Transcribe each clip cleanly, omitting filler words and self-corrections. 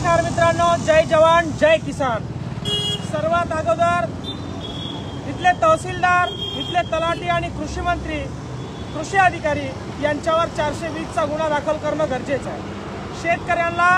नमस्कार मित्रांनो, जय जवान जय किसान। सर्वात अगोदर इथले तहसीलदार, इथले तलाठी आणि कृषी मंत्री, कृषी अधिकारी यांच्यावर 420 चा गुन्हा दाखल करणं गरजेचं आहे। शेतकऱ्यांना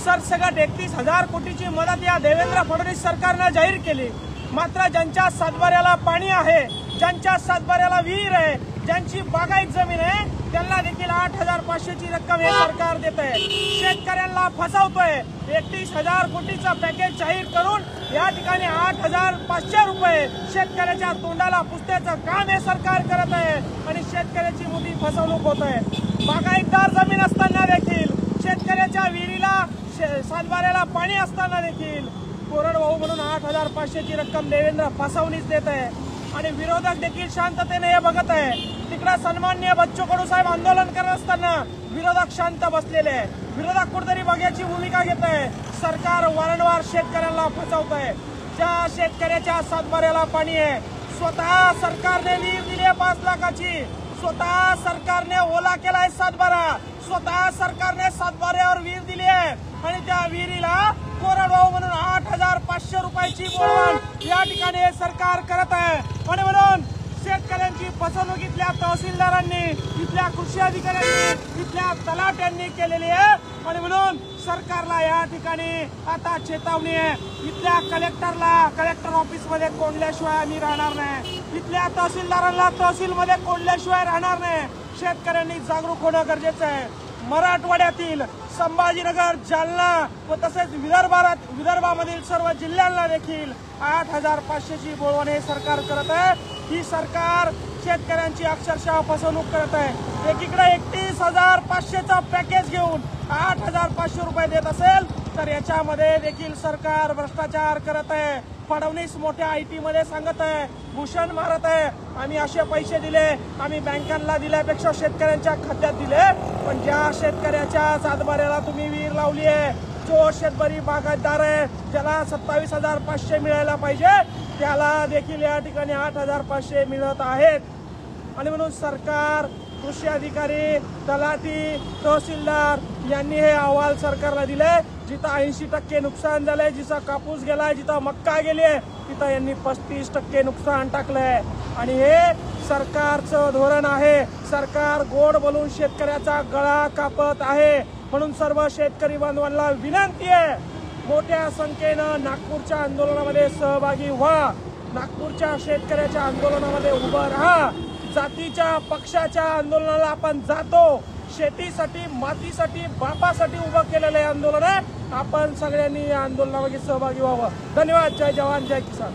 सरसकट 31,000 कोटीची मदत या देवेंद्र फडणवीस सरकारने जाहीर केली, मात्र ज्यांच्या सातबाऱ्याला पाणी आहे, ज्यांच्या सातबाऱ्याला विहीर आहे, ज्यांची बागायत जमीन आहे, त्यांना देखील 8,500 ची रक्कम हे सरकार देत आहे। शेतकऱ्यांना फसवतोय। 31,000 कोटीचा पॅकेज जाहीर करून या ठिकाणी 8,500 रुपये शेतकऱ्याच्या तोंडाला पुसण्याचं काम हे सरकार करत आहे आणि शेतकऱ्याची मोठी फसवणूक होत आहे। बागायतदार जमीन असताना देखील, शेतकऱ्याच्या विहिरीला सातबाऱ्याला पाणी असताना देखील कोरडवाहू म्हणून 8,500 ची रक्कम देवेंद्र फसवणीच देत आहे आणि विरोधक देखील शांततेने हे बघत आहे। तिकडे सन्माननीय बच्चू कडू साहेब आंदोलन करत असताना विरोधक शांत बसलेले आहे। विरोधक कुठेतरी बघ्याची भूमिका घेत आहे। सरकार वारंवार शेतकऱ्यांना फसवत आहे। ज्या शेतकऱ्याच्या सातबाऱ्याला पाणी आहे, स्वतः सरकारने विहीर दिली आहे 5 लाखाची, स्वतः सरकारने ओला केलाय सातबारा, स्वतः सरकारने सातबाऱ्यावर विहीर दिली आहे आणि त्या विहिरीला कोरडवाहू म्हणून 8,500 रुपयाची बोलवण या ठिकाणी हे सरकार करत आहे। आणि म्हणून शेतकऱ्यांची फसवणूक इथल्या तहसीलदारांनी, इथल्या कृषी अधिकाऱ्यांनी, इथल्या तलाट्यांनी केलेली आहे आणि म्हणून सरकारला या ठिकाणी आता चेतावणी आहे। इथल्या कलेक्टर ऑफिस मध्ये कोंडल्याशिवाय आम्ही राहणार नाही, इथल्या तहसीलदारांना तहसील मध्ये कोंडल्याशिवाय राहणार नाही। शेतकऱ्यांनी जागरूक होणं गरजेचं आहे। मराठवाड्यातील संभाजीनगर, जालना व तसेच विदर्भामधील सर्व जिल्ह्यांना देखील 8,500 ची बोलवण हे सरकार करत आहे। ही सरकार शेतकऱ्यांची अक्षरशः फसवणूक करत आहे। एकीकडे 31,500 चा पॅकेज घेऊन 8,500 रुपये देत असेल तर याच्यामध्ये देखील सरकार भ्रष्टाचार करत आहे। फडणवीस मोठ्या IT मध्ये सांगत आहे, भूषण मारत आहे, आम्ही असे पैसे दिले, आम्ही बँकांना दिल्यापेक्षा शेतकऱ्यांच्या खात्यात दिले। पण ज्या शेतकऱ्याच्या सातबाऱ्याला तुम्ही विहीर लावली आहे, जो शेतकरी बागायतदार आहे, ज्याला 27,500 मिळायला पाहिजे, त्याला देखील या ठिकाणी 8,500 मिळत आहेत। आणि म्हणून सरकार, कृषी अधिकारी, तलाठी, तहसीलदार यांनी हे अहवाल सरकारला दिले। जिथं 80% नुकसान झालंय, जिथं कापूस गेलाय, जिथं मक्का गेले, तिथं यांनी 35% नुकसान टाकलंय आणि हे सरकारचं धोरण आहे। सरकार गोड बोलून शेतकऱ्याचा गळा कापत आहे। म्हणून सर्व शेतकरी बांधवांना विनंती आहे, मोठ्या संख्येनं नागपूरच्या आंदोलनामध्ये सहभागी व्हा, नागपूरच्या शेतकऱ्याच्या आंदोलनामध्ये उभं राहा। जातीच्या पक्षाच्या आंदोलनाला आपण जातो, शेतीसाठी, मातीसाठी, बापासाठी उभं केलेलं हे आंदोलन आहे। आपण सगळ्यांनी या आंदोलनामध्ये सहभागी व्हावं। धन्यवाद। जय जवान जय किसान।